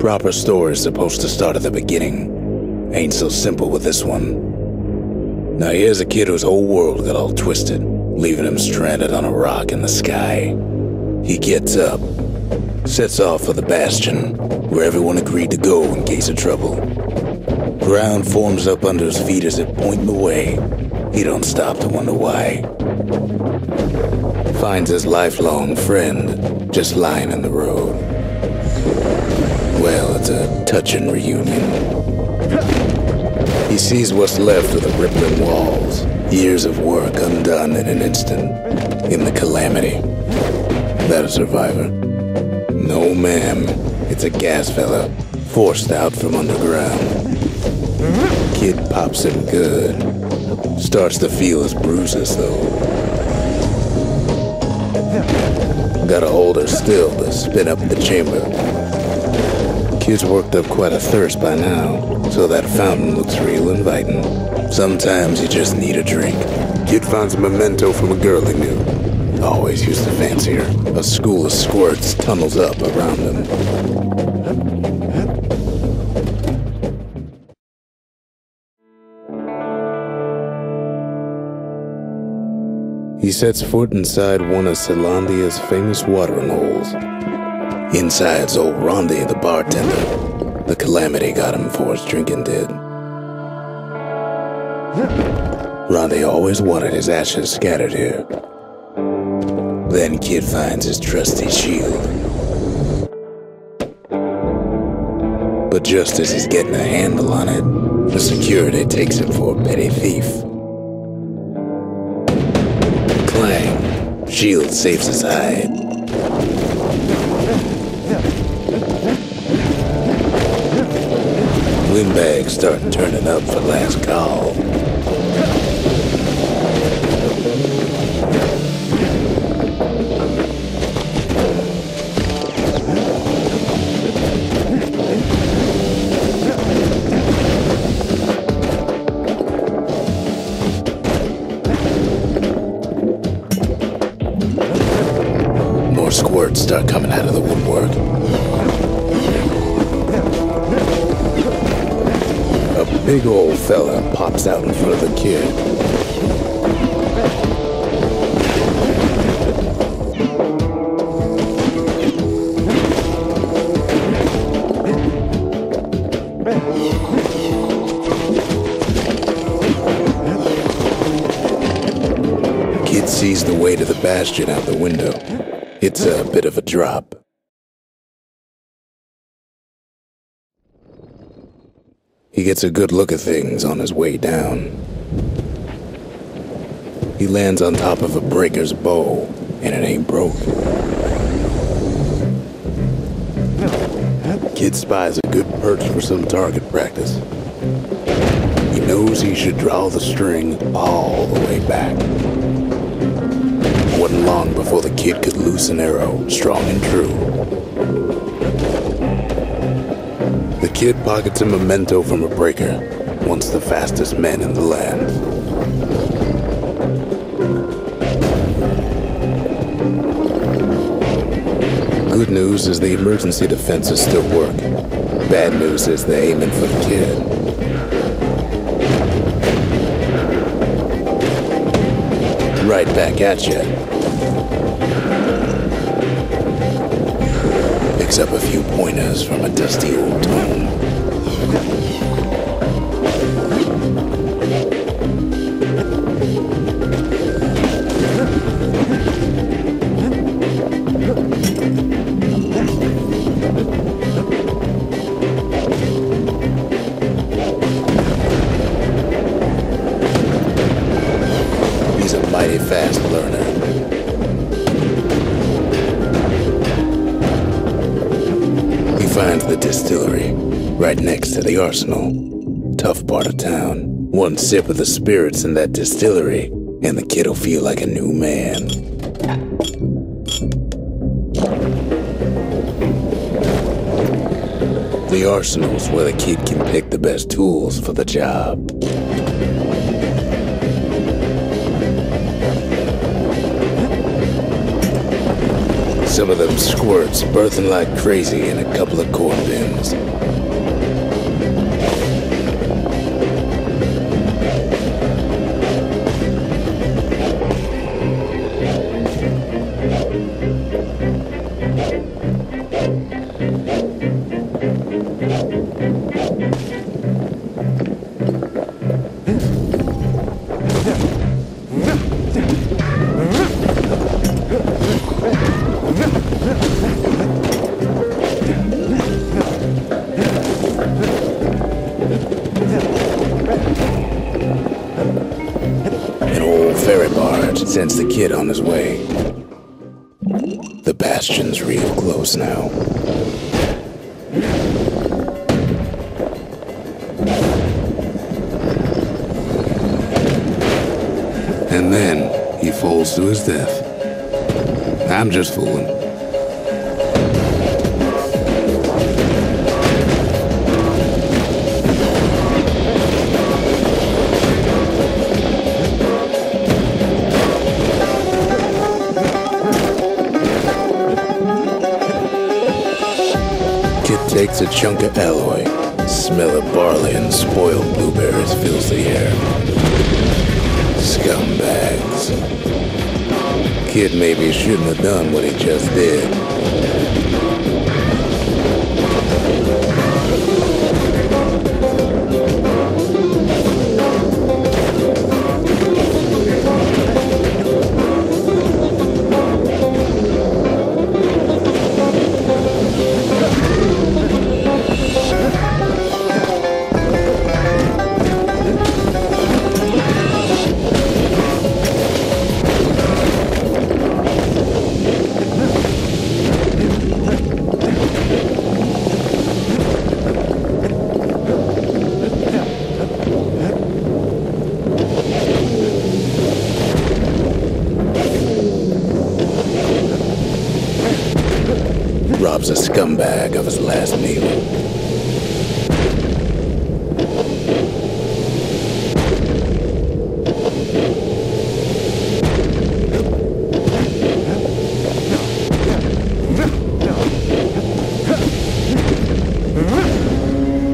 proper story's supposed to start at the beginning. Ain't so simple with this one. Now here's a kid whose whole world got all twisted, leaving him stranded on a rock in the sky. He gets up, sets off for the Bastion, where everyone agreed to go in case of trouble. Ground forms up under his feet as it point the way. He don't stop to wonder why. Finds his lifelong friend just lying in the road. Well, it's a touching reunion. He sees what's left of the rippling walls, years of work undone in an instant, in the calamity. That a survivor? No, ma'am. It's a gas fella, forced out from underground. Kid pops him good. Starts to feel his bruises, though. Gotta hold her still to spin up the chamber. Kid's worked up quite a thirst by now, so that fountain looks real inviting. Sometimes you just need a drink. Kid finds a memento from a girl he knew. Always used to fancy her. A school of squirts tunnels up around him. He sets foot inside one of Celandia's famous watering holes. Inside's old Rondi, the bartender. The calamity got him for his drinking did. Rondi always wanted his ashes scattered here. Then Kid finds his trusty shield. But just as he's getting a handle on it, the security takes him for a petty thief. Clang. Shield saves his hide. Windbags start turning up for last call. More squirts start coming out of the woodwork. A big old fella pops out in front of the kid. Kid sees the way to the Bastion out the window. It's a bit of a drop. He gets a good look at things on his way down. He lands on top of a breaker's bow, and it ain't broke. Kid spies a good perch for some target practice. He knows he should draw the string all the way back. It wasn't long before the kid could loose an arrow, strong and true. The kid pockets a memento from a breaker, once the fastest man in the land. Good news is the emergency defenses still work. Bad news is they're aiming for the kid. Right back at you. Picks up a few pointers from a dusty old tome. He's a mighty fast learner. Finds the distillery, right next to the arsenal. Tough part of town. One sip of the spirits in that distillery, and the kid'll feel like a new man. The arsenal's where the kid can pick the best tools for the job. Some of them squirts birthing like crazy in a couple of corn bins. Sends the kid on his way. The Bastion's real close now. And then he falls to his death. I'm just fooling. Takes a chunk of alloy. Smell of barley and spoiled blueberries fills the air. Scumbags. Kid maybe shouldn't have done what he just did. Robs a scumbag of his last meal.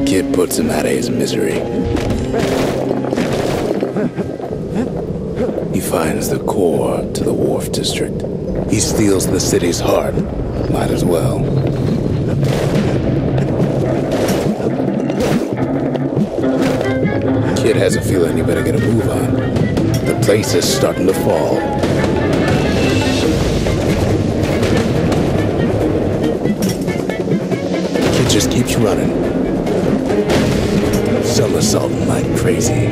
Kid puts him out of his misery. He finds the core to the Wharf District. He steals the city's heart. Might as well. Kid has a feeling you better get a move on. The place is starting to fall. Kid just keeps running. Somersaulting like crazy.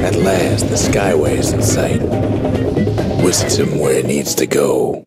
At last, the Skyway's in sight. Whisks him where he needs to go.